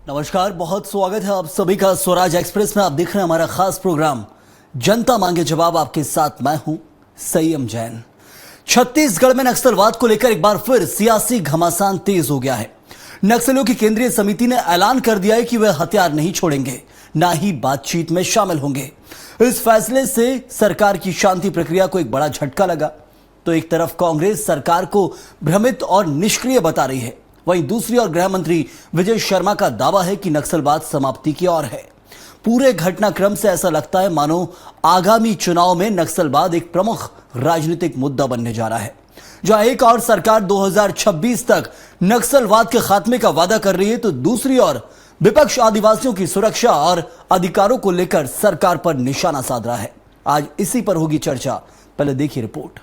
नमस्कार, बहुत स्वागत है आप सभी का स्वराज एक्सप्रेस में। आप देख रहे हैं हमारा खास प्रोग्राम जनता मांगे जवाब। आपके साथ मैं हूं संयम जैन। छत्तीसगढ़ में नक्सलवाद को लेकर एक बार फिर सियासी घमासान तेज हो गया है। नक्सलियों की केंद्रीय समिति ने ऐलान कर दिया है कि वे हथियार नहीं छोड़ेंगे, ना ही बातचीत में शामिल होंगे। इस फैसले से सरकार की शांति प्रक्रिया को एक बड़ा झटका लगा। तो एक तरफ कांग्रेस सरकार को भ्रमित और निष्क्रिय बता रही है, वहीं दूसरी ओर गृह मंत्री विजय शर्मा का दावा है कि नक्सलवाद समाप्ति की ओर है। पूरे घटनाक्रम से ऐसा लगता है मानो आगामी चुनाव में नक्सलवाद एक प्रमुख राजनीतिक मुद्दा बनने जा रहा है। जहां एक और सरकार 2026 तक नक्सलवाद के खात्मे का वादा कर रही है, तो दूसरी ओर विपक्ष आदिवासियों की सुरक्षा और अधिकारों को लेकर सरकार पर निशाना साध रहा है। आज इसी पर होगी चर्चा। पहले देखिए रिपोर्ट।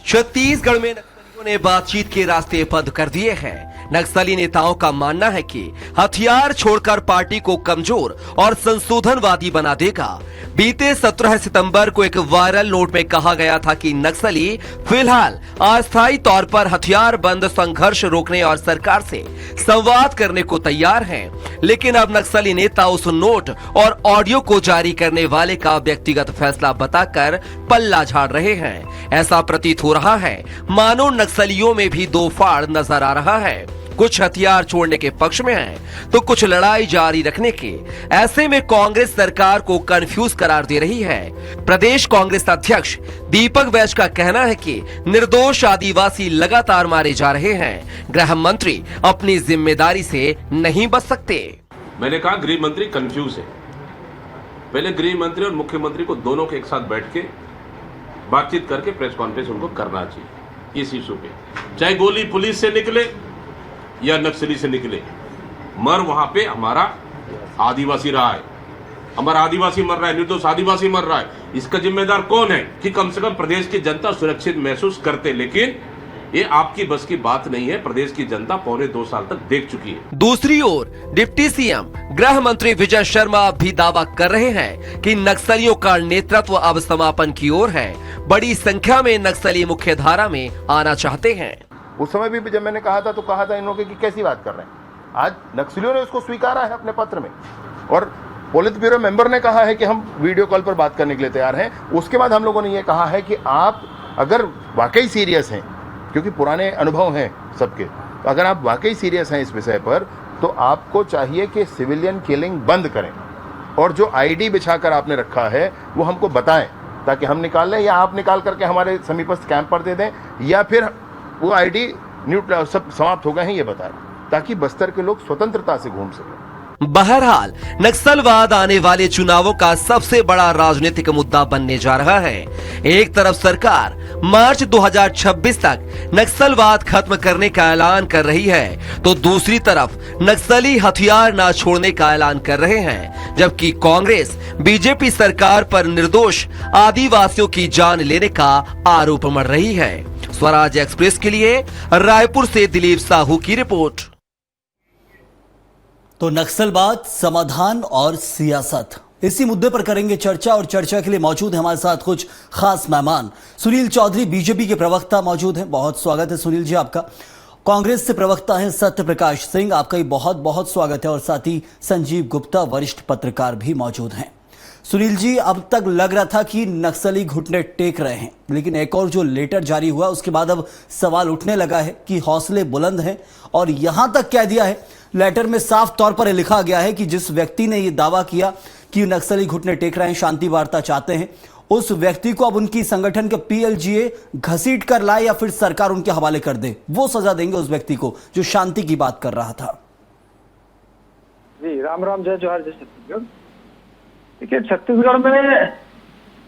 छत्तीसगढ़ में नक्सलियों ने बातचीत के रास्ते बंद कर दिए हैं। नक्सली नेताओं का मानना है कि हथियार छोड़कर पार्टी को कमजोर और संशोधनवादी बना देगा। बीते 17 सितंबर को एक वायरल नोट में कहा गया था कि नक्सली फिलहाल अस्थायी तौर पर हथियार बंद संघर्ष रोकने और सरकार से संवाद करने को तैयार हैं। लेकिन अब नक्सली नेता उस नोट और ऑडियो को जारी करने वाले का व्यक्तिगत फैसला बताकर पल्ला झाड़ रहे हैं। ऐसा प्रतीत हो रहा है मानो नक्सलियों में भी दो फाड़ नजर आ रहा है। कुछ हथियार छोड़ने के पक्ष में हैं, तो कुछ लड़ाई जारी रखने के। ऐसे में कांग्रेस सरकार को कंफ्यूज करार दे रही है। प्रदेश कांग्रेस अध्यक्ष दीपक वैश्य का कहना है कि निर्दोष आदिवासी लगातार मारे जा रहे हैं। गृह मंत्री अपनी जिम्मेदारी से नहीं बच सकते। मैंने कहा गृह मंत्री कंफ्यूज है। पहले गृह मंत्री और मुख्यमंत्री को दोनों के एक साथ बैठ के बातचीत करके प्रेस कॉन्फ्रेंस उनको करना चाहिए इस इशू पे। चाहे गोली पुलिस से निकले या नक्सली से निकले, मर वहां पे हमारा आदिवासी रहा है। हमारा आदिवासी मर रहा है, निर्दोष आदिवासी मर रहा है। इसका जिम्मेदार कौन है कि कम से कम प्रदेश की जनता सुरक्षित महसूस करते। लेकिन ये आपकी बस की बात नहीं है। प्रदेश की जनता पौने 2 साल तक देख चुकी है। दूसरी ओर डिप्टी सीएम गृह मंत्री विजय शर्मा भी दावा कर रहे हैं कि नक्सलियों का नेतृत्व अब समापन की ओर है। बड़ी संख्या में नक्सली मुख्य धारा में आना चाहते हैं। उस समय भी जब मैंने कहा था तो कहा था इन लोगों की कैसी बात कर रहे हैं। आज नक्सलियों ने उसको स्वीकारा है अपने पत्र में, और पोलित ब्यूरो मेंबर ने कहा है कि हम वीडियो कॉल पर बात करने के लिए तैयार हैं। उसके बाद हम लोगों ने ये कहा है कि आप अगर वाकई सीरियस हैं, क्योंकि पुराने अनुभव हैं सबके, तो अगर आप वाकई सीरियस हैं इस विषय पर, तो आपको चाहिए कि सिविलियन किलिंग बंद करें, और जो आईडी बिछाकर आपने रखा है वो हमको बताएं ताकि हम निकाल लें, या आप निकाल करके हमारे समीपस्थ कैंप पर दे दें, या फिर वो आईडी सब समाप्त हो गए हैं ये बताएं, ताकि बस्तर के लोग स्वतंत्रता से घूम सकें। बहरहाल नक्सलवाद आने वाले चुनावों का सबसे बड़ा राजनीतिक मुद्दा बनने जा रहा है। एक तरफ सरकार मार्च 2026 तक नक्सलवाद खत्म करने का ऐलान कर रही है, तो दूसरी तरफ नक्सली हथियार न छोड़ने का ऐलान कर रहे हैं। जबकि कांग्रेस बीजेपी सरकार पर निर्दोष आदिवासियों की जान लेने का आरोप मढ़ रही है। स्वराज एक्सप्रेस के लिए रायपुर से दिलीप साहू की रिपोर्ट। तो नक्सलवाद, समाधान और सियासत, इसी मुद्दे पर करेंगे चर्चा। और चर्चा के लिए मौजूद है हमारे साथ कुछ खास मेहमान। सुनील चौधरी बीजेपी के प्रवक्ता मौजूद हैं, बहुत स्वागत है सुनील जी आपका। कांग्रेस से प्रवक्ता हैं सत्य प्रकाश सिंह, आपका भी बहुत बहुत स्वागत है। और साथ ही संजीव गुप्ता वरिष्ठ पत्रकार भी मौजूद हैं। सुनील जी, अब तक लग रहा था कि नक्सली घुटने टेक रहे हैं, लेकिन एक और जो लेटर जारी हुआ उसके बाद अब सवाल उठने लगा है कि हौसले बुलंद हैं। और यहां तक कह दिया है, लेटर में साफ तौर पर लिखा गया है कि जिस व्यक्ति ने यह दावा किया कि नक्सली घुटने टेक रहे हैं, शांति वार्ता चाहते हैं, उस व्यक्ति को अब उनकी संगठन के पीएलजीए घसीट कर लाए या फिर सरकार उनके हवाले कर दे, वो सजा देंगे उस व्यक्ति को जो शांति की बात कर रहा था। जी राम राम, जय जोहार, जय छत्तीसगढ़। देखिए, छत्तीसगढ़ में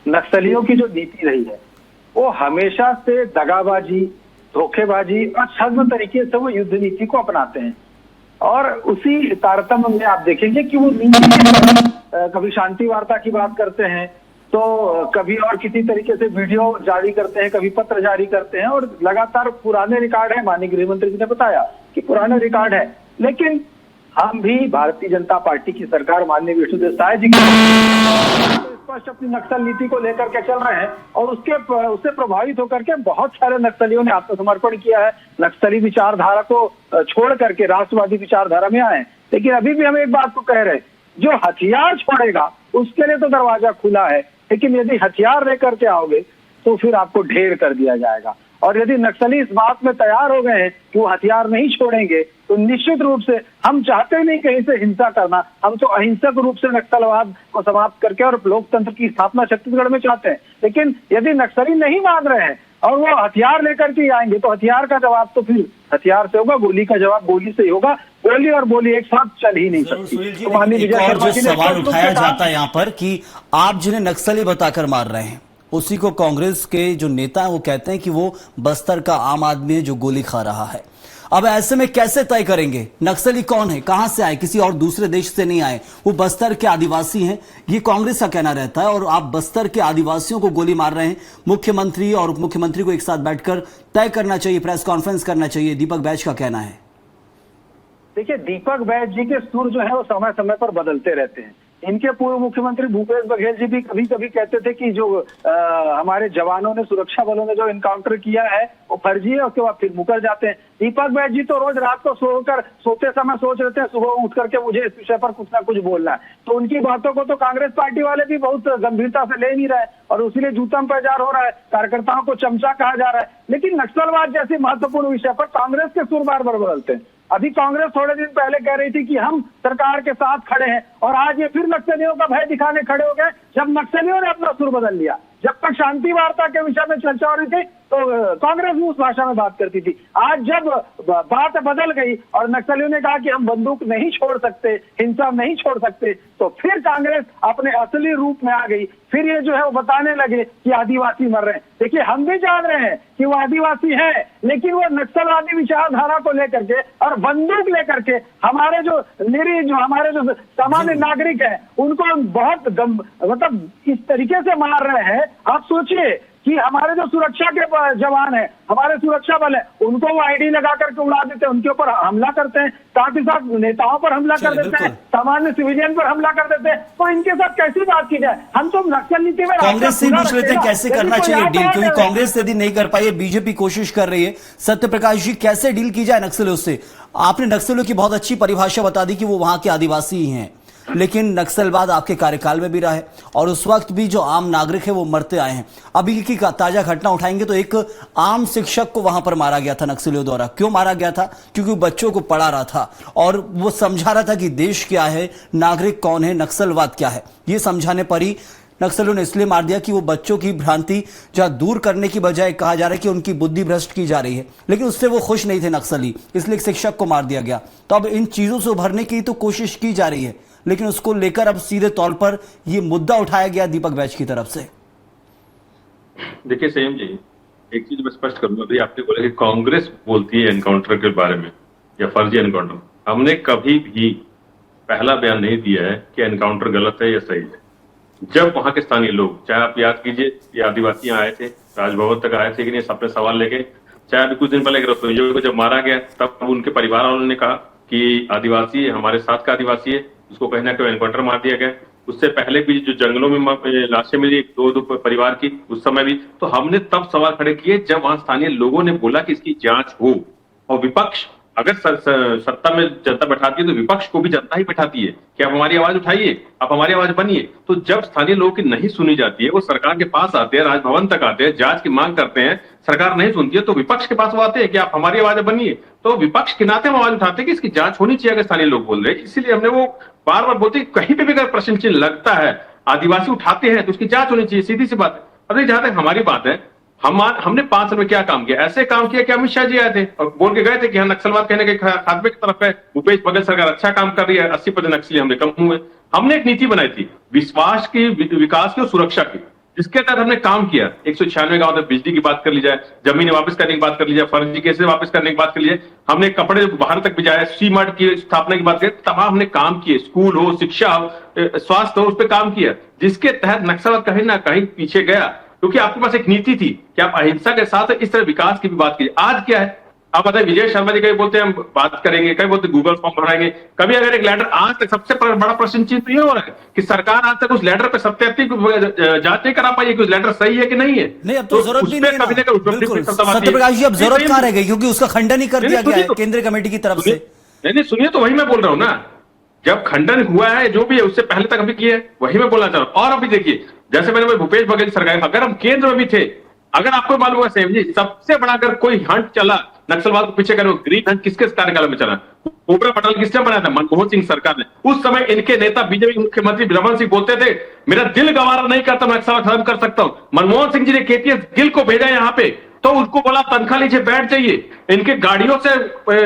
नक्सलियों की जो नीति रही है वो हमेशा से दगाबाजी, धोखेबाजी और छद्म तरीके से वो युद्ध नीति को अपनाते हैं। और उसी तारतम्य में आप देखेंगे कि वो कभी शांति वार्ता की बात करते हैं, तो कभी और किसी तरीके से वीडियो जारी करते हैं, कभी पत्र जारी करते हैं, और लगातार पुराने रिकॉर्ड है। माननीय गृह मंत्री जी ने बताया कि पुराने रिकॉर्ड है। लेकिन हम भी भारतीय जनता पार्टी की सरकार माननीय विष्णुदेव साय जी की स्पष्ट अपनी नक्सल नीति को लेकर के चल रहे हैं और उससे प्रभावित होकर के बहुत सारे नक्सलियों ने आत्मसमर्पण किया है, नक्सली विचारधारा को छोड़ करके राष्ट्रवादी विचारधारा में आए। लेकिन अभी भी हम एक बात को कह रहे हैं, जो हथियार छोड़ेगा उसके लिए तो दरवाजा खुला है, लेकिन यदि हथियार लेकर के आओगे तो फिर आपको ढेर कर दिया जाएगा। और यदि नक्सली इस बात में तैयार हो गए हैं कि वो हथियार नहीं छोड़ेंगे तो निश्चित रूप से हम चाहते नहीं कहीं से हिंसा करना, हम तो अहिंसक रूप से नक्सलवाद को समाप्त करके और लोकतंत्र की स्थापना छत्तीसगढ़ में चाहते हैं। लेकिन यदि नक्सली नहीं मान रहे हैं और वो हथियार लेकर के आएंगे तो हथियार का जवाब तो फिर हथियार से होगा, गोली का जवाब गोली से ही होगा। गोली और बोली एक साथ चल ही नहीं सकती। तो एक और जो सवाल उठाया जाता है यहाँ पर कि आप जिन्हें नक्सली बताकर मार रहे हैं उसी को कांग्रेस के जो नेता हैं वो कहते हैं कि वो बस्तर का आम आदमी है जो गोली खा रहा है। अब ऐसे में कैसे तय करेंगे नक्सली कौन है, कहां से आए, किसी और दूसरे देश से नहीं आए, वो बस्तर के आदिवासी हैं, ये कांग्रेस का कहना रहता है। और आप बस्तर के आदिवासियों को गोली मार रहे हैं। मुख्यमंत्री और उप मुख्यमंत्री को एक साथ बैठकर तय करना चाहिए, प्रेस कॉन्फ्रेंस करना चाहिए, दीपक बैज का कहना है। देखिए, दीपक बैज जी के सुर जो है वो समय समय पर बदलते रहते हैं। इनके पूर्व मुख्यमंत्री भूपेश बघेल जी भी कभी कभी कहते थे कि जो हमारे जवानों ने, सुरक्षा बलों ने जो इनकाउंटर किया है वो फर्जी है, उसके बाद फिर मुकर जाते हैं। दीपक बैज जी तो रोज रात को सोते समय सोच रहे थे सुबह उठ करके मुझे इस विषय पर कुछ ना कुछ बोलना है। तो उनकी बातों को तो कांग्रेस पार्टी वाले भी बहुत गंभीरता से ले नहीं रहे और इसीलिए जूतम पैजार हो रहा है, कार्यकर्ताओं को चमचा कहा जा रहा है। लेकिन नक्सलवाद जैसे महत्वपूर्ण विषय पर कांग्रेस के सुर बार बार बदलते हैं। अभी कांग्रेस थोड़े दिन पहले कह रही थी कि हम सरकार के साथ खड़े हैं और आज ये फिर नक्सलियों का भय दिखाने खड़े हो गए, जब नक्सलियों ने अपना सुर बदल लिया। जब तक शांति वार्ता के विषय में चर्चा हो रही थी तो कांग्रेस भी उस भाषा में बात करती थी। आज जब बात बदल गई और नक्सलियों ने कहा कि हम बंदूक नहीं छोड़ सकते, हिंसा नहीं छोड़ सकते, तो फिर कांग्रेस अपने असली रूप में आ गई। फिर ये जो है वो बताने लगे कि आदिवासी मर रहे हैं। देखिए, हम भी जान रहे हैं कि वो आदिवासी है, लेकिन वो नक्सलवादी विचारधारा को लेकर के और बंदूक लेकर के हमारे जो हमारे जो सामान्य नागरिक हैं उनको बहुत मतलब इस तरीके से मार रहे हैं। आप सोचिए कि हमारे जो सुरक्षा के जवान हैं, हमारे सुरक्षा बल है, उनको वो आईडी लगा करके उड़ा देते हैं, उनके ऊपर हमला करते हैं, साथ ही साथ नेताओं पर हमला कर देते हैं, सामान्य सिविलियन पर हमला कर देते हैं। तो इनके साथ कैसी बात की जाए? हम तो नक्सल नीति में कांग्रेस से पूछ लेते हैं कैसे करना चाहिए डील, क्योंकि कांग्रेस यदि नहीं कर पाई है, बीजेपी कोशिश कर रही है। सत्यप्रकाश जी, कैसे डील की जाए नक्सलियों से? आपने नक्सलियों की बहुत अच्छी परिभाषा बता दी कि वो वहां के आदिवासी ही हैं, लेकिन नक्सलवाद आपके कार्यकाल में भी रहा है और उस वक्त भी जो आम नागरिक है वो मरते आए हैं। अभी की ताजा घटना उठाएंगे तो एक आम शिक्षक को वहां पर मारा गया था नक्सलियों द्वारा। क्यों मारा गया था? क्योंकि वो बच्चों को पढ़ा रहा था और वो समझा रहा था कि देश क्या है, नागरिक कौन है, नक्सलवाद क्या है। ये समझाने पर ही नक्सलियों ने इसलिए मार दिया कि वो बच्चों की भ्रांति जहां दूर करने की बजाय कहा जा रहा है कि उनकी बुद्धि भ्रष्ट की जा रही है, लेकिन उससे वो खुश नहीं थे नक्सली, इसलिए एक शिक्षक को मार दिया गया। तो अब इन चीजों से उभरने की तो कोशिश की जा रही है, लेकिन उसको लेकर अब सीधे तौर पर ये मुद्दा उठाया गया दीपक बैज की तरफ से। देखिए संयम जी, एक चीज मैं स्पष्ट करूंगा, अभी आपने बोला कि कांग्रेस बोलती है एनकाउंटर के बारे में या फर्जी एनकाउंटर। हमने कभी भी पहला बयान नहीं दिया है कि एनकाउंटर गलत है या सही है। जब वहां के स्थानीय लोग, चाहे आप याद कीजिए ये आदिवासी आए थे, राजभवन तक आए थे कि नहीं, अपने सवाल लेके, चाहे अभी कुछ दिन पहले रसोइयों को जब मारा गया तब उनके परिवार वालों ने कहा कि आदिवासी हमारे साथ का आदिवासी है, उसको कहीं ना कहीं एनकाउंटर मार दिया गया। उससे पहले भी जो जंगलों में लाशें मिली दो परिवार की, उस समय भी तो हमने तब सवाल खड़े किए जब वहां स्थानीय लोगों ने बोला कि इसकी जांच हो। और विपक्ष अगर सत्ता में जनता बैठाती है तो विपक्ष को भी जनता ही बैठाती है कि आप हमारी आवाज उठाइए, आप हमारी आवाज बनिए। तो जब स्थानीय लोगों की नहीं सुनी जाती है, वो सरकार के पास आते हैं, राजभवन तक आते हैं, जांच की मांग करते हैं, सरकार नहीं सुनती है तो विपक्ष के पास वो आते हैं कि आप हमारी आवाज बनिए। तो विपक्ष के नाते हम आवाज उठाते हैं कि इसकी जांच होनी चाहिए अगर स्थानीय लोग बोल रहे हैं। इसीलिए हमने वो बार बार बोलते कहीं पे भी अगर प्रश्न चिन्ह लगता है, आदिवासी उठाते हैं तो उसकी जांच होनी चाहिए, सीधी सी बात है। अब जहां तक हमारी बात है, हमने 5 साल में क्या काम किया? ऐसे काम किया कि अमित शाह जी आए थे और बोल के गए थे कि हाँ नक्सलवाद कहने के खात्मे की तरफ है, भूपेश बघेल सरकार अच्छा काम कर रही है, 80% नक्सली हमने कम हुए। हमने एक नीति बनाई थी विश्वास की, विकास की और सुरक्षा की, जिसके तहत हमने काम किया। 196 गांव तक बिजली की बात कर ली जाए, जमीन वापस करने की बात कर ली जाए, फर्जी केसेस वापस करने की बात कर ली जाए, हमने कपड़े बाहर तक भिजाए, सी-मार्ट की स्थापना की बात करें, तमाम हमने काम किए, स्कूल हो, शिक्षा हो, स्वास्थ्य हो, उस पर काम किया, जिसके तहत नक्सलवाद कहीं ना कहीं पीछे गया। क्योंकि आपके पास एक नीति थी कि आप अहिंसा के साथ इस तरह विकास की भी बात कीजिए। आज क्या है? आप बताइए, विजय शर्मा जी कभी बोलते हैं हम बात करेंगे, कभी बोलते गूगल फॉर्म भराएंगे, कभी अगर एक लेटर, आज तक सबसे बड़ा प्रश्न चीज तो ये हो रहा है कि सरकार आज तक उस लेटर पे सत्यापित जांच नहीं करा पाई कि उस लेटर सही है कि नहीं है। नहीं, अब तो जरूरत भी नहीं है ना। बिल्कुल सत्यप्रकाश जी, अब जरूरत कहाँ रह गई, क्योंकि उसका खंडन ही कर दिया गया है केंद्रीय कमेटी की तरफ से। नहीं सुनिए, तो वही मैं बोल रहा हूँ ना, जब खंडन हुआ है जो भी है उससे पहले तक अभी किए, वही मैं बोलना चाह रहा हूँ। और अभी देखिए, जैसे मैंने भूपेश बघेल सरकार, अगर हम केंद्र में भी थे, अगर आपको मालूम होगा सेम जी, सबसे बड़ा अगर कोई हंट चला नक्सलवाद को पीछे करे, ग्रीन हंट किसके कार्यकाल में चला? कोबरा पटाल किसने बनाया था? मनमोहन सिंह सरकार ने। उस समय इनके नेता बीजेपी मुख्यमंत्री रमन सिंह बोलते थे, मेरा दिल गवारा नहीं करता, मैं नक्सलवाद खत्म कर सकता हूं। मनमोहन सिंह जी ने केपीएस गिल को भेजा यहाँ पे, तो उसको बोला तनख्वाह लीजिए, बैठ जाइए। इनके गाड़ियों से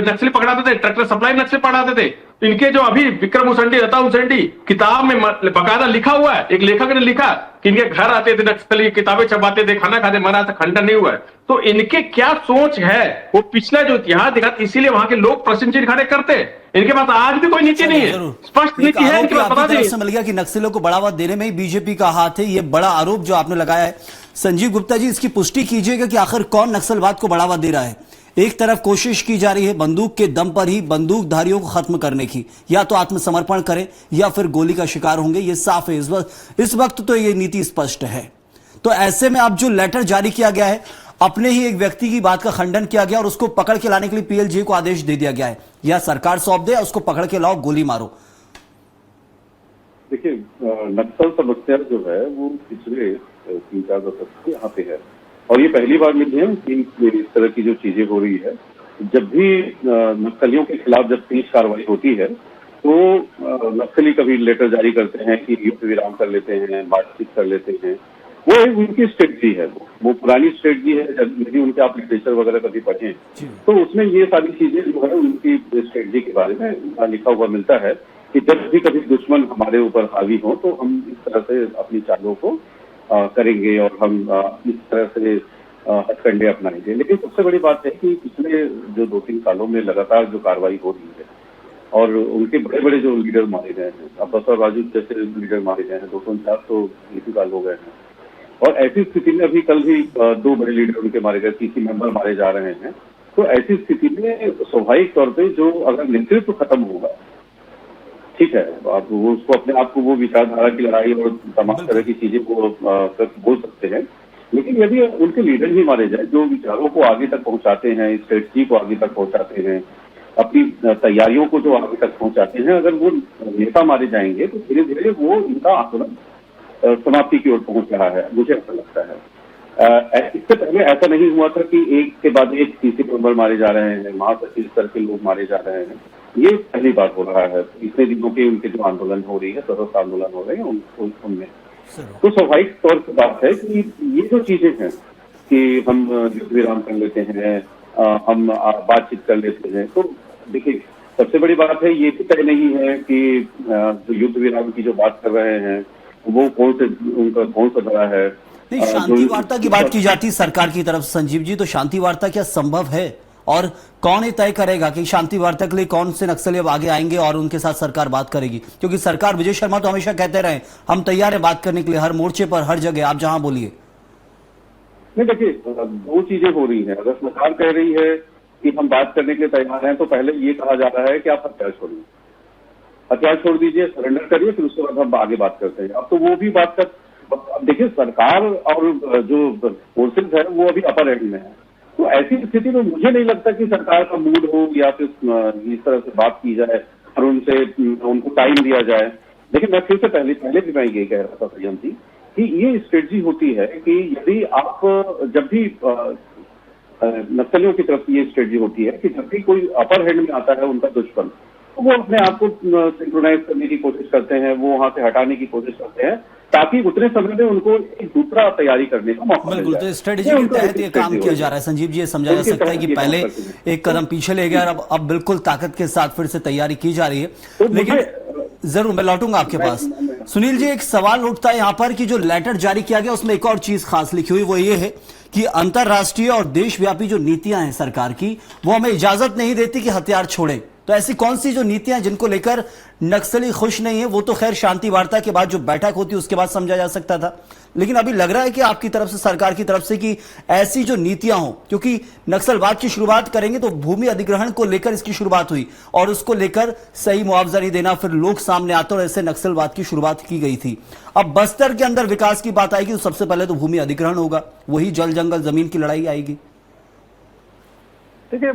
नक्सली पकड़ाते थे, ट्रैक्टर सप्लाई नक्सली पकड़ाते थे। इनके जो अभी विक्रम उसेंडी, लता उसेंडी, किताब में बकायदा लिखा हुआ है, एक लेखक ने लिखा कि इनके घर आते थे नक्सली, किताबें छपाते थे, खाना खाते, मरा था, खंडन नहीं हुआ है। तो इनके क्या सोच है, वो पिछला जो इतिहास दिखा, इसीलिए वहां के लोग प्रश्न चिन्ह खड़े करते हैं। इनके पास आज भी कोई नीति नहीं है, स्पष्ट नीति है इनके पास, बता दीजिए। मिल गया कि नक्सलियों को बढ़ावा देने में ही बीजेपी का हाथ है, ये बड़ा आरोप जो आपने लगाया है। संजीव गुप्ता जी, इसकी पुष्टि कीजिएगा कि आखिर कौन नक्सलवाद को बढ़ावा दे रहा है। एक तरफ कोशिश की जा रही है बंदूक के दम पर ही बंदूकधारियों को खत्म करने की, या तो आत्मसमर्पण करें या फिर गोली का शिकार होंगे, ये साफ है। इस वक्त तो ये नीति स्पष्ट है। तो ऐसे में अब जो लेटर जारी किया गया है, अपने ही एक व्यक्ति की बात का खंडन किया गया और उसको पकड़ के लाने के लिए पीएलजी को आदेश दे दिया गया है, या सरकार सौंप दे, उसको पकड़ के लाओ, गोली मारो। देखिए, नक्सल समस्या जो है वो पिछले 3-4 दशक से यहाँ पे है, और ये पहली बार नहीं है कि इस तरह की जो चीजें हो रही है। जब भी नक्सलियों के खिलाफ जब तेज कार्रवाई होती है तो नक्सली कभी लेटर जारी करते हैं कि युद्ध विराम कर लेते हैं, बातचीत कर लेते हैं। वो उनकी स्ट्रेटजी है, वो पुरानी स्ट्रेटजी है। यदि उनके आप लिटरेचर वगैरह कभी पढ़ें तो उसमें ये सारी चीजें जो है उनकी स्ट्रेटजी के बारे में लिखा हुआ मिलता है कि जब भी कभी दुश्मन हमारे ऊपर हावी हो तो हम इस तरह से अपनी चालों को करेंगे और हम इस तरह से हथकंडे अपनाएंगे। लेकिन सबसे बड़ी बात है कि पिछले जो 2-3 सालों में लगातार जो कार्रवाई हो रही है और उनके बड़े बड़े जो लीडर मारे गए हैं, अब बसवर राजू जैसे लीडर मारे गए हैं, 2-4 तो इसी साल हो गए हैं। और ऐसी स्थिति में अभी कल भी 2 बड़े लीडर उनके मारे गए, 30 मेंबर मारे जा रहे हैं। तो ऐसी स्थिति में स्वाभाविक तौर पर जो अगर नेतृत्व खत्म होगा, ठीक है, आप वो उसको अपने आप को वो विचारधारा की लड़ाई और तमाम तरह की चीजें वो बोल सकते हैं, लेकिन यदि उनके लीडर ही मारे जाए जो विचारों को आगे तक पहुंचाते हैं, स्ट्रेटजी को आगे तक पहुंचाते हैं, अपनी तैयारियों को जो आगे तक पहुंचाते हैं, अगर वो नेता मारे जाएंगे तो धीरे धीरे वो इनका आंदोलन समाप्ति की ओर पहुंच रहा है, मुझे ऐसा लगता है। इससे पहले ऐसा नहीं हुआ था कि एक के बाद एक सीसी मेंबर मारे जा रहे हैं, महासचिव स्तर के लोग मारे जा रहे हैं। ये पहली बार हो रहा है इतने दिनों के उनके जो आंदोलन हो रही है, सशक्त आंदोलन हो रहे हैं उनमें। तो स्वाभाविक तौर पर बात है कि ये जो चीजें हैं कि हम युद्ध विराम कर लेते हैं, हम बातचीत कर लेते हैं, तो देखिए सबसे बड़ी बात है ये भी तय नहीं है कि जो युद्ध विराम की जो बात कर रहे हैं वो उनका कौन सा दरा है। नहीं, शांति वार्ता की बात की जाती सरकार की तरफ। संजीव जी, तो शांति वार्ता क्या संभव है, और कौन ये तय करेगा कि शांति वार्ता के लिए कौन से नक्सली अब आगे आएंगे और उनके साथ सरकार बात करेगी? क्योंकि सरकार, विजय शर्मा तो हमेशा कहते रहे हम तैयार है बात करने के लिए, हर मोर्चे पर, हर जगह, आप जहां बोलिए। नहीं, देखिए 2 चीजें हो रही हैं। अगर सरकार कह रही है कि हम बात करने के लिए तैयार हैं तो पहले ये कहा जा रहा है कि आप हथियार छोड़िए, हथियार छोड़ दीजिए, सरेंडर करिए, फिर उसके बाद हम आगे बात करते हैं। अब तो वो भी बात कर, देखिए सरकार और जो फोर्सेज है वो अभी अपर एंड में है। तो ऐसी स्थिति में मुझे नहीं लगता कि सरकार का मूड हो या फिर इस तरह से बात की जाए और उनको टाइम दिया जाए। लेकिन मैं फिर से पहले भी मैं ये कह रहा था संयम जी कि ये स्ट्रेटजी होती है कि यदि आप जब भी नक्सलियों की तरफ ये स्ट्रेटजी होती है कि जब भी कोई अपर हैंड में आता है उनका दुश्मन, तो वो अपने आप को सिंक्रोनाइज करने की कोशिश करते हैं, वो वहां से हटाने की कोशिश करते हैं ताकि उतने समय में उनको एक दूसरा तैयारी करने का मौका मिल जाए। तो स्ट्रेटजी के तहत ये काम किया जा रहा है। संजीव जी, ये समझा जा सकता है कि पहले एक कदम पीछे ले गया, अब बिल्कुल ताकत के साथ फिर से तैयारी की जा रही है। लेकिन जरूर मैं लौटूंगा आपके पास। सुनील जी, एक सवाल उठता है यहाँ पर कि जो लेटर जारी किया गया उसमें एक और चीज खास लिखी हुई, वो ये है कि अंतरराष्ट्रीय और देशव्यापी जो नीतियां हैं सरकार की, वो हमें इजाजत नहीं देती कि हथियार छोड़े। तो ऐसी कौन सी जो नीतियां जिनको लेकर नक्सली खुश नहीं है, वो तो खैर शांति वार्ता के बाद जो बैठक होती है उसके बाद समझा जा सकता था, लेकिन अभी लग रहा है कि आपकी तरफ से, सरकार की तरफ से, कि ऐसी जो नीतियां हो, क्योंकि नक्सलवाद की शुरुआत करेंगे तो भूमि अधिग्रहण को लेकर इसकी शुरुआत हुई और उसको लेकर सही मुआवजा नहीं देना, फिर लोग सामने आते और ऐसे नक्सलवाद की शुरुआत की गई थी। अब बस्तर के अंदर विकास की बात आएगी तो सबसे पहले तो भूमि अधिग्रहण होगा, वही जल जंगल जमीन की लड़ाई आएगी। देखिए,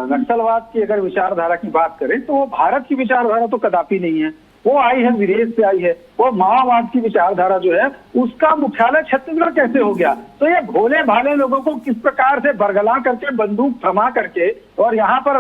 नक्सलवाद की अगर विचारधारा की बात करें तो वो भारत की विचारधारा तो कदापि नहीं है, वो आई है विदेश से आई है। वो माओवाद की विचारधारा जो है उसका मुख्यालय छत्तीसगढ़ कैसे हो गया? तो ये भोले भाले लोगों को किस प्रकार से बरगला करके, बंदूक थमा करके और यहाँ पर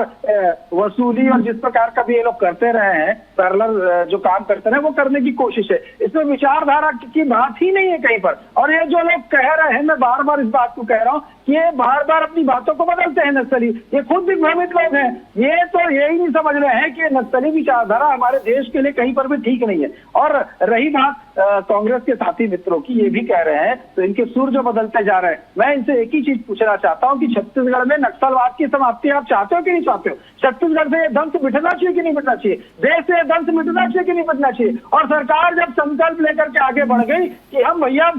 वसूली और जिस प्रकार का भी ये लोग करते रहे हैं, पैरेलल जो काम करते रहे, वो करने की कोशिश है। इसमें विचारधारा की बात ही नहीं है कहीं पर। और ये जो लोग कह रहे हैं, मैं बार बार इस बात को कह रहा हूँ कि ये बार बार अपनी बातों को बदलते हैं नक्सली, ये खुद भी भ्रमित लोग हैं। ये तो यही नहीं समझ रहे हैं कि नक्सली विचारधारा हमारे देश के लिए कहीं पर भी ठीक नहीं है। और रही बात कांग्रेस के साथी मित्रों की, ये भी कह रहे हैं तो इनके सुर जो बदलते जा रहे हैं। मैं इनसे एक ही चीज पूछना चाहता हूं कि छत्तीसगढ़ में नक्सलवाद की समाप्ति आप चाहते हो कि नहीं चाहते हो? छत्तीसगढ़ से ये दंश मिटना चाहिए कि नहीं मिटना चाहिए? देश से दंश मिटना चाहिए कि नहीं मिटना चाहिए? और सरकार जब संकल्प लेकर के आगे बढ़ गई कि हम भैया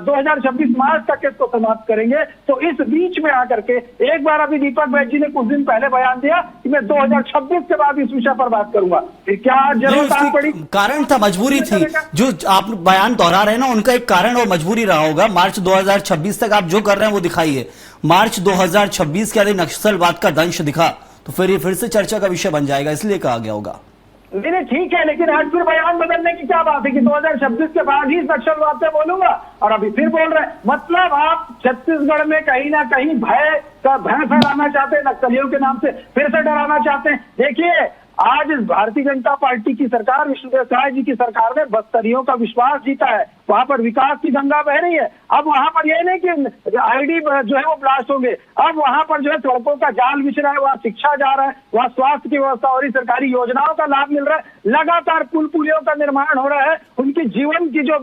2026 मार्च तक इसको समाप्त करेंगे, तो इस बीच में आकर के एक बार अभी दीपक बैज जी ने कुछ दिन पहले बयान दिया कि मैं 2026 के बाद इस विषय पर बात करूंगा। फिर क्या जरूरत आ पड़ी? कारण था, मजबूरी थी। जो आप बयान दोहरा रहे हैं ना, उनका एक कारण और मजबूरी रहा होगा। मार्च 2026 तक आप जो कर रहे हैं वो दिखाइए। मार्च 2026 के आगे नक्सलवाद का दंश दिखा तो फिर ये फिर से चर्चा का विषय बन जाएगा, इसलिए कहा गया होगा। नहीं ठीक है, लेकिन आज फिर बयान बदलने की क्या बात है कि 2026 के बाद ही नक्सलवाद पे बोलूंगा और अभी फिर बोल रहे हैं। मतलब आप छत्तीसगढ़ में कहीं ना कहीं भय फैलाना चाहते हैं, नक्सलियों के नाम से फिर से डराना चाहते हैं। देखिए, आज भारतीय जनता पार्टी की सरकार, विष्णुदेव साय जी की सरकार ने बस्तरियों का विश्वास जीता है। वहां पर विकास की गंगा बह रही है। अब वहां पर यह नहीं कि आईडी जो है वो ब्लास्ट होंगे, अब वहां पर जो है सड़कों का जाल बिछ रहा है, वहां शिक्षा जा रहा है, वहां स्वास्थ्य की व्यवस्था हो रही, सरकारी योजनाओं का लाभ मिल रहा है, लगातार पुल पुलियों का निर्माण हो रहा है। उनकी जीवन की जो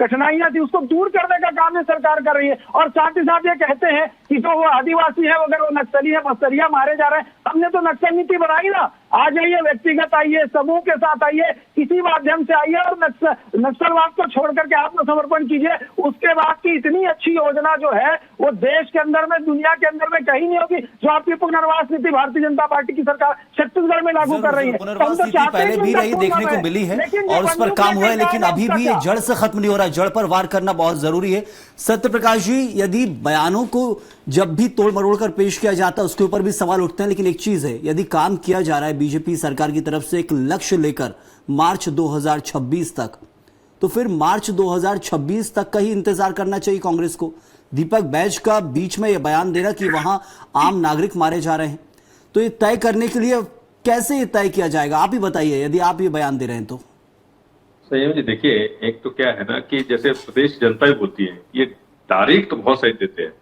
कठिनाइयां थी उसको दूर करने का काम ये सरकार कर रही है। और साथ ही साथ ये कहते हैं कि जो वो आदिवासी है, अगर वो नक्सली है, बस्तरिया मारे जा रहे हैं। हमने तो नक्सल नीति बनाई ना, आ जाइए, व्यक्तिगत आइए, समूह के साथ आइए, किसी माध्यम से आइए और नक्सलवाद को छोड़ करके आत्मसमर्पण कीजिए। उसके बाद की इतनी अच्छी योजना जो है वो देश के अंदर में, दुनिया के अंदर में कहीं नहीं होगी, जो आपकी पुनर्वास नीति भारतीय जनता पार्टी की सरकार छत्तीसगढ़ में लागू कर रही है। पुनर्वास नीति पहले भी रही, देखने को मिली है और उस पर काम हुआ है, लेकिन अभी भी ये जड़ से खत्म नहीं हो रहा। जड़ पर वार करना बहुत जरूरी है। सत्य प्रकाश जी, यदि बयानों को जब भी तोड़ मरोड़ कर पेश किया जाता है उसके ऊपर भी सवाल उठते हैं, लेकिन एक चीज है, यदि काम किया जा रहा है बीजेपी सरकार की तरफ से एक लक्ष्य लेकर मार्च 2026 तक, तो फिर मार्च 2026 तक का ही इंतजार करना चाहिए कांग्रेस को। दीपक बैज का बीच में यह बयान देना कि वहां आम नागरिक मारे जा रहे हैं, तो ये तय करने के लिए कैसे ये तय किया जाएगा, आप ही बताइए, यदि आप ये बयान दे रहे हैं तो। संयम जी, देखिए, एक तो क्या है ना कि जैसे प्रदेश जनता ही बोलती है, ये तारीख तो बहुत सही देते हैं।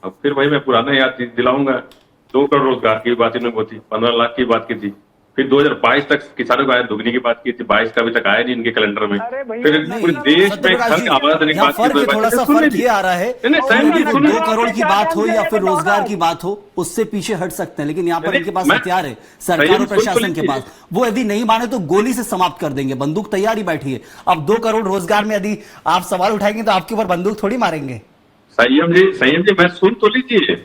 अब फिर भाई मैं पुराना याद दिलाऊंगा, 2 करोड़ रोजगार की बात इन्होंने बोली, 15 लाख की बात की थी, फिर 2022 तक किसानों को आय दोगुनी की बात की थी, 22 का अभी तक आया नहीं इनके कैलेंडर में। फिर पूरे देश में खर्च आवाज देने की बात की, थोड़ा सा फर्क ये आ रहा है, 2 करोड़ की बात हो या फिर रोजगार की बात हो, उससे पीछे हट सकते हैं, लेकिन यहाँ पर इनके पास हथियार है, सरकार और प्रशासन के पास। वो यदि नहीं माने तो गोली से समाप्त कर देंगे, बंदूक तैयार ही बैठी है। अब 2 करोड़ रोजगार में यदि आप सवाल उठाएंगे तो आपके ऊपर बंदूक थोड़ी मारेंगे। संयम जी, मैं सुन तो लीजिए,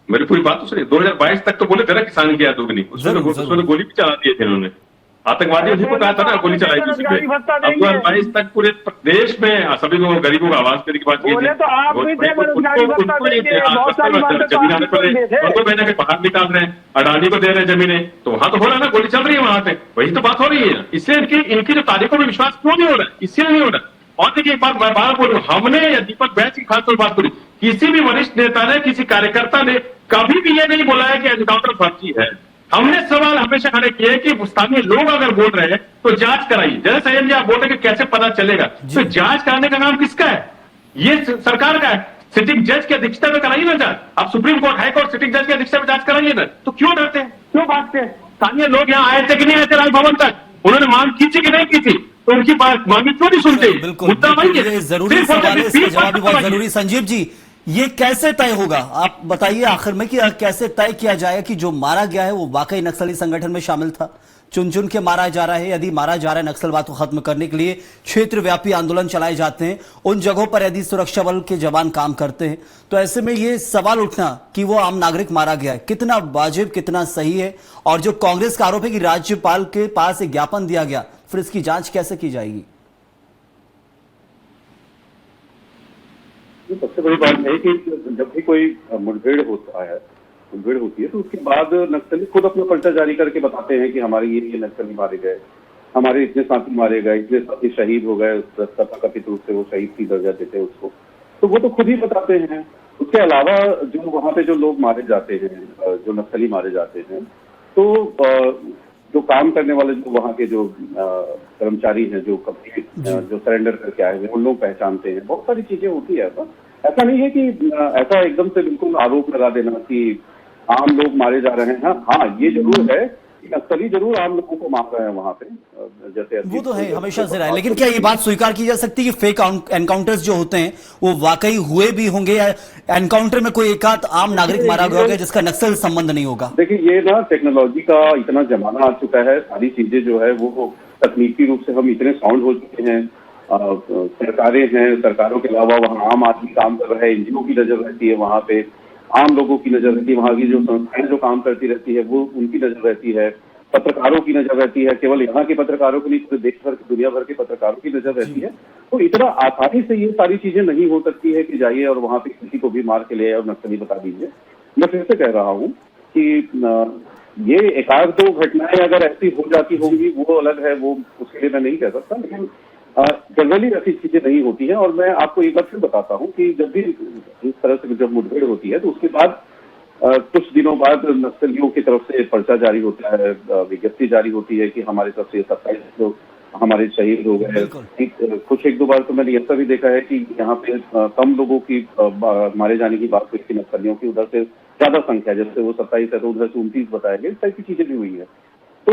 मेरी पूरी बात तो सुनिए। 2022 तक तो बोले थे ना किसान की आय दोगुनी, उसमें गोली भी चला दिए थे इन्होंने, आतंकवादी उसी को कहा था ना, गोली चलाई थी उसी पे। अब 2022 तक पूरे देश में सभी लोगों गरीबों को आवाज देने की बात की थी, जमीन बाहर निकाल रहे हैं, अडानी को दे रहे हैं जमीनें, तो वहां तो हो रहा है ना, गोली चल रही है वहां पे, वही तो बात हो रही है। इसलिए इनकी जो तारीखों में विश्वास क्यों नहीं हो रहा है, इसलिए नहीं हो रहा। और देखिए, एक बात मैं बार बोल रहा हूँ, हमने या दीपक बैज की खासतौर बात करी, किसी भी वरिष्ठ नेता ने, किसी कार्यकर्ता ने कभी भी ये नहीं बोला है कि एनकाउंटर फर्जी है। हमने सवाल हमेशा खड़े किए कि स्थानीय लोग अगर बोल रहे हैं तो जांच कराइए। जैसे संयम जी आप बोल रहे हैं कि कैसे पता चलेगा, तो जांच कराने का काम किसका है? ये सरकार का है। सिटिंग जज की अध्यक्षता में कराइए ना जांच। आप supreme court, high court, sitting जज की अध्यक्षता में जांच कराइए ना। तो क्यों डरते हैं, क्यों भागते हैं? स्थानीय लोग यहाँ आए थे कि नहीं आए थे राजभवन तक, उन्होंने मांग की थी कि नहीं की थी, तो उनकी बात मांगी क्यों नहीं सुनते? बिल्कुल, जरूरी सवाल है, इसका जवाब भी बहुत जरूरी। संजीव जी, ये कैसे तय होगा, आप बताइए आखिर में कि कैसे तय किया जाएगा कि जो मारा गया है वो वाकई नक्सली संगठन में शामिल था? चुन चुन के मारा जा रहा है, यदि मारा जा रहा है नक्सलवाद को खत्म करने के लिए क्षेत्र व्यापी आंदोलन चलाए जाते हैं, उन जगहों पर यदि सुरक्षा बल के जवान काम करते हैं, तो ऐसे में ये सवाल उठना कि वो आम नागरिक मारा गया है कितना वाजिब, कितना सही है? और जो कांग्रेस का आरोप है कि राज्यपाल के पास एक ज्ञापन दिया गया, फिर इसकी जांच कैसे की जाएगी? सबसे बड़ी बात है कि जब भी कोई मुठभेड़ होती है तो उसके बाद नक्सली खुद अपना पर्चा जारी करके बताते हैं कि हमारे ये नक्सली मारे गए, हमारे इतने साथी मारे गए, इतने साथी शहीद हो गए, कथित रूप से वो शहीद की दर्जा देते हैं उसको, तो वो तो खुद ही बताते हैं। उसके अलावा जो वहाँ पे जो लोग मारे जाते हैं, जो नक्सली मारे जाते हैं, तो जो काम करने वाले जो वहाँ के जो कर्मचारी हैं, जो सरेंडर करके आए हुए, उन लोग पहचानते हैं। बहुत सारी चीजें होती है। ऐसा नहीं है कि ऐसा एकदम से बिल्कुल आरोप लगा देना कि आम लोग मारे जा रहे हैं। हाँ, ये जरूर है कि नक्सली जरूर आम लोगों को मार रहे हैं वहाँ पे, जैसे वो तो है, हमेशा से रहा है। लेकिन क्या ये बात स्वीकार की जा सकती है कि फेक एनकाउंटर्स जो होते हैं वो वाकई हुए भी होंगे, या एनकाउंटर में कोई एकाध आम नागरिक मारा गया होगा जिसका नक्सल संबंध नहीं होगा? देखिए, ये ना टेक्नोलॉजी का इतना जमाना आ चुका है, सारी चीजें जो है वो तकनीकी रूप से हम इतने साउंड हो चुके हैं। सरकारें हैं, सरकारों के अलावा वहाँ आम आदमी काम कर रहा है, एनजीओ की नजर रहती है वहाँ पे, आम लोगों की नजर रहती है, वहाँ की जो संस्थाएं जो काम करती रहती है वो उनकी नजर रहती है, पत्रकारों की नजर रहती है। केवल यहाँ के पत्रकारों के लिए, पूरे देश भर की, दुनिया भर के पत्रकारों की नजर रहती है। तो इतना आसानी से ये सारी चीजें नहीं हो सकती है कि जाइए और वहाँ पे किसी को भी मार के ले आए और नक्सली बता दीजिए। मैं फिर से कह रहा हूँ कि ये एकाध दो घटनाएं अगर ऐसी हो जाती होंगी वो अलग है, वो उसके लिए मैं नहीं कह सकता, लेकिन जनरली ऐसी चीजें नहीं होती हैं। और मैं आपको एक बार फिर बताता हूँ कि जब भी इस तरह से जब मुठभेड़ होती है तो उसके बाद कुछ दिनों बाद नक्सलियों की तरफ से पर्चा जारी होता है, विज्ञप्ति जारी होती है कि हमारे तरफ से 27 लोग हमारे शहीद हो गए। कुछ एक दो बार तो मैंने ऐसा भी देखा है कि यहाँ पे कम लोगों की मारे जाने की बात हुई थी नक्सलियों की, उधर से ज्यादा संख्या, जैसे वो 27 है तो उधर से 29 बताया गया, इस टाइप की चीजें भी हुई है। तो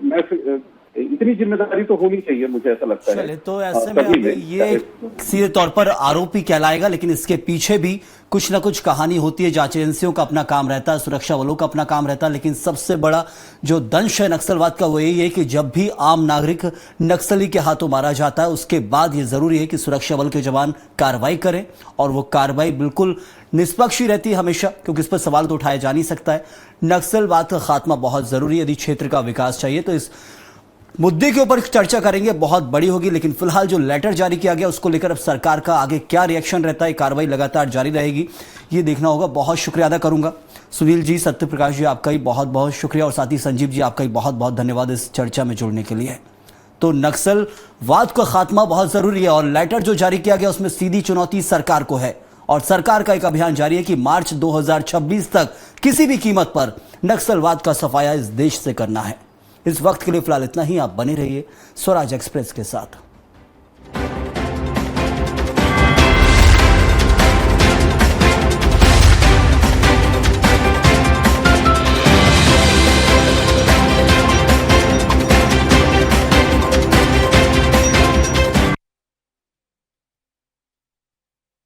मैं इतनी जिम्मेदारी तो होनी चाहिए, मुझे ऐसा लगता है। तो ऐसे में ये सीधे तौर पर आरोप ही कहलाएगा, लेकिन इसके पीछे भी कुछ ना कुछ कहानी होती है। जांच एजेंसियों का अपना काम रहता है, सुरक्षा बलों का अपना काम रहता है, लेकिन सबसे बड़ा जो दंश है नक्सलवाद का वो यही है कि जब भी आम नागरिक नक्सली के हाथों मारा जाता है उसके बाद ये जरूरी है कि सुरक्षा बल के जवान कार्रवाई करें, और वो कार्रवाई बिल्कुल निष्पक्ष ही रहती है हमेशा, क्योंकि इस पर सवाल तो उठाया जा नहीं सकता है। नक्सलवाद का खात्मा बहुत जरूरी है यदि क्षेत्र का विकास चाहिए। तो इस मुद्दे के ऊपर चर्चा करेंगे, बहुत बड़ी होगी, लेकिन फिलहाल जो लेटर जारी किया गया उसको लेकर अब सरकार का आगे क्या रिएक्शन रहता है, कार्रवाई लगातार जारी रहेगी, ये देखना होगा। बहुत शुक्रिया अदा करूंगा सुनील जी, सत्यप्रकाश जी, आपका ही बहुत बहुत शुक्रिया, और साथ ही संजीव जी, आपका ही बहुत बहुत धन्यवाद इस चर्चा में जुड़ने के लिए। तो नक्सलवाद का खात्मा बहुत जरूरी है, और लेटर जो जारी किया गया उसमें सीधी चुनौती सरकार को है, और सरकार का एक अभियान जारी है कि मार्च 2026 तक किसी भी कीमत पर नक्सलवाद का सफाया इस देश से करना है। इस वक्त के लिए फिलहाल इतना ही। आप बने रहिए स्वराज एक्सप्रेस के साथ।